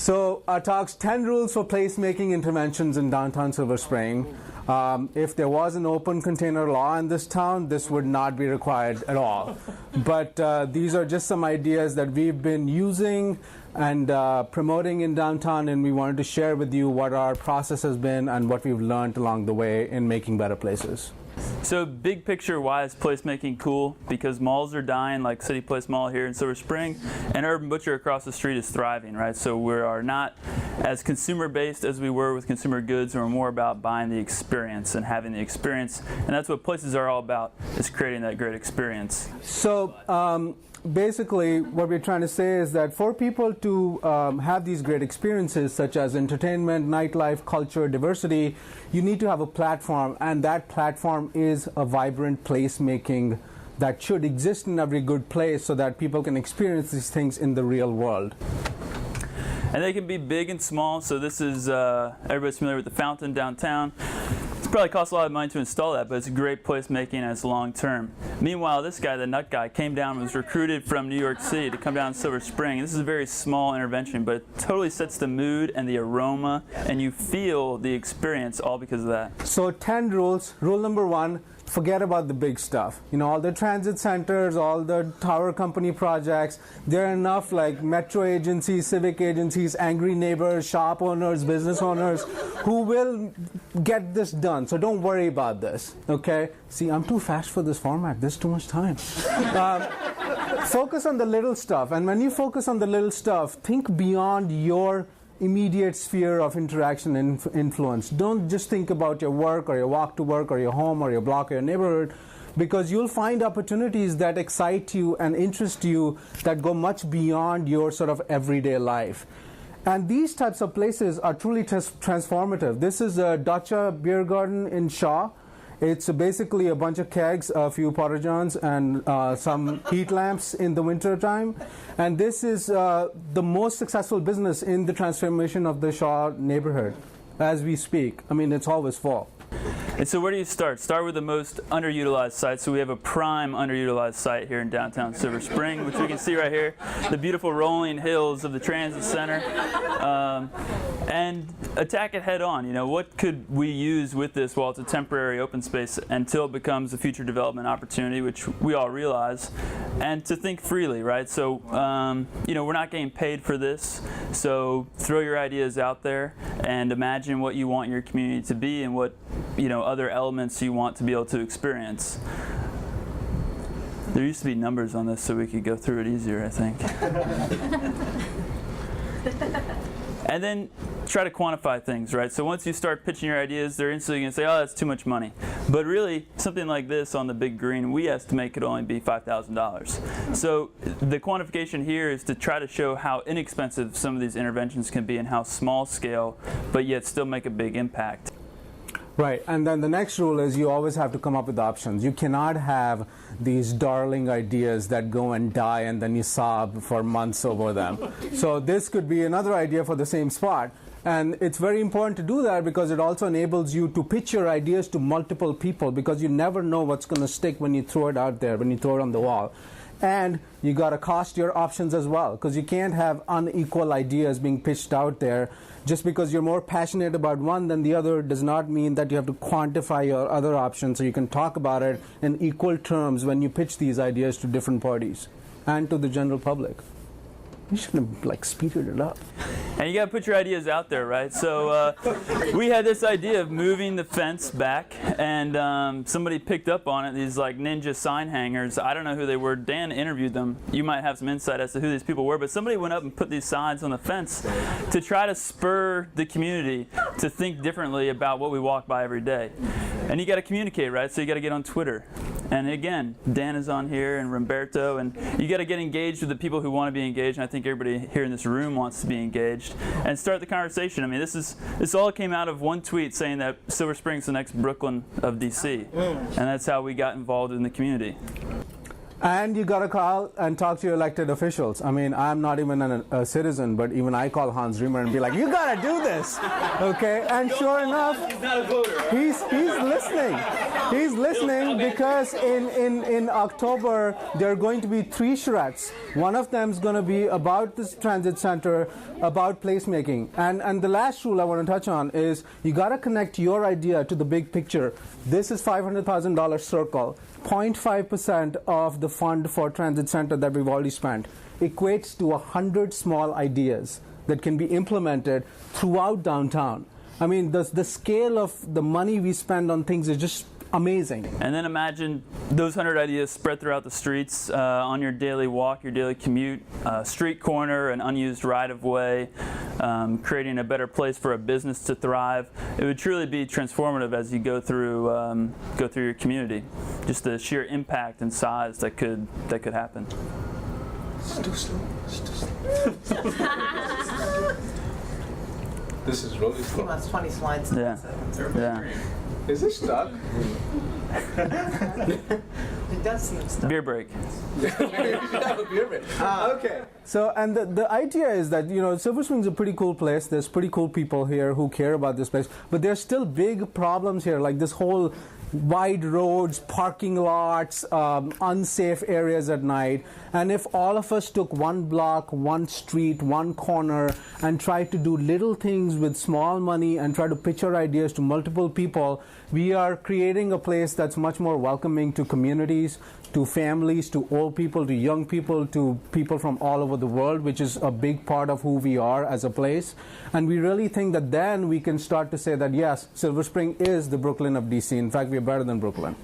So our talk's 10 rules for placemaking interventions in downtown Silver Spring. If there was an open container law in this town, this would not be required at all. But these are just some ideas that we've been using and promoting in downtown, and we wanted to share with you what our process has been and what we've learned along the way in making better places. So big picture, why is placemaking cool? Because malls are dying, like City Place Mall here in Silver Spring, and Urban Butcher across the street is thriving, right? So we are not as consumer-based as we were with consumer goods, and we're more about buying the experience and having the experience, and that's what places are all about, is creating that great experience. So basically, what we're trying to say is that for people to have these great experiences, such as entertainment, nightlife, culture, diversity, you need to have a platform, and that platform is a vibrant placemaking that should exist in every good place so that people can experience these things in the real world. And they can be big and small, so this is, everybody's familiar with the fountain downtown. Probably costs a lot of money to install that, but it's a great placemaking and it's long term. Meanwhile, this guy, the nut guy, came down and was recruited from New York City to come down to Silver Spring. This is a very small intervention, but it totally sets the mood and the aroma, and you feel the experience all because of that. So 10 rules. Rule number 1, forget about the big stuff. You know, all the transit centers, all the tower company projects, there are enough like metro agencies, civic agencies, angry neighbors, shop owners, business owners who will get this done. So don't worry about this, okay? See, I'm too fast for this format. There's too much time. Focus on the little stuff. And when you focus on the little stuff, think beyond your immediate sphere of interaction and influence. Don't just think about your work or your walk to work or your home or your block or your neighborhood, because you'll find opportunities that excite you and interest you that go much beyond your sort of everyday life. And these types of places are truly transformative. This is a Dacha beer garden in Shaw. It's basically a bunch of kegs, a few porta-johns, and some heat lamps in the winter time. And this is the most successful business in the transformation of the Shaw neighborhood as we speak. I mean, it's always full. And so where do you start? Start with the most underutilized site. So we have a prime underutilized site here in downtown Silver Spring, which we can see right here, the beautiful rolling hills of the transit center. And attack it head on. You know, what could we use with this while it's a temporary open space until it becomes a future development opportunity, which we all realize, and to think freely, right? So, you know, we're not getting paid for this, so throw your ideas out there and imagine what you want your community to be and what, you know, other elements you want to be able to experience. There used to be numbers on this so we could go through it easier, I think. And then try to quantify things, right? So once you start pitching your ideas, they're instantly going to say, oh, that's too much money. But really, something like this on the big green, we estimate could only be $5,000. So the quantification here is to try to show how inexpensive some of these interventions can be and how small scale, but yet still make a big impact. Right, and then the next rule is you always have to come up with options. You cannot have these darling ideas that go and die and then you sob for months over them. So this could be another idea for the same spot. And it's very important to do that because it also enables you to pitch your ideas to multiple people, because you never know what's going to stick when you throw it out there, when you throw it on the wall. And you got to cost your options as well, because you can't have unequal ideas being pitched out there. Just because you're more passionate about one than the other does not mean that you have to quantify your other options so you can talk about it in equal terms when you pitch these ideas to different parties and to the general public. You should have like speeded it up. And you got to put your ideas out there, right? So we had this idea of moving the fence back, and somebody picked up on it, these like ninja sign hangers. I don't know who they were. Dan interviewed them. You might have some insight as to who these people were, but somebody went up and put these signs on the fence to try to spur the community to think differently about what we walk by every day. And you got to communicate, right? So you got to get on Twitter. And again, Dan is on here and Roberto, and you got to get engaged with the people who want to be engaged, and I think everybody here in this room wants to be engaged, and start the conversation. I mean, this all came out of one tweet saying that Silver Spring's the next Brooklyn of DC, and that's how we got involved in the community. And you got to call and talk to your elected officials. I mean, I'm not even a citizen, but even I call Hans Schrieber and be like, you got to do this, okay? And sure enough, He's not a voter. he's listening. He's listening because in October, there are going to be 3 charrettes. One of them is going to be about this transit center, about placemaking. And the last rule I want to touch on is you got to connect your idea to the big picture. This is $500,000 circle. 0.5% of the fund for transit center that we've already spent equates to 100 small ideas that can be implemented throughout downtown. I mean, the scale of the money we spend on things is just amazing. And then imagine those 100 ideas spread throughout the streets, on your daily walk, your daily commute, street corner, an unused right-of-way, creating a better place for a business to thrive. It would truly be transformative as you go through your community. Just the sheer impact and size that could happen. It's too slow. It's too slow. This is really He slow. wants 20 slides. Yeah. Yeah. Is it stuck? It does seem stuck. Beer break. Okay. So, and the idea is that, Silver Spring's a pretty cool place. There's pretty cool people here who care about this place. But there's still big problems here, like this whole wide roads, parking lots, unsafe areas at night. And if all of us took one block, one street, one corner, and tried to do little things with small money and try to pitch our ideas to multiple people, we are creating a place that's much more welcoming to communities, to families, to old people, to young people, to people from all over the world, which is a big part of who we are as a place. And we really think that then we can start to say that, yes, Silver Spring is the Brooklyn of DC. In fact, we are better than Brooklyn.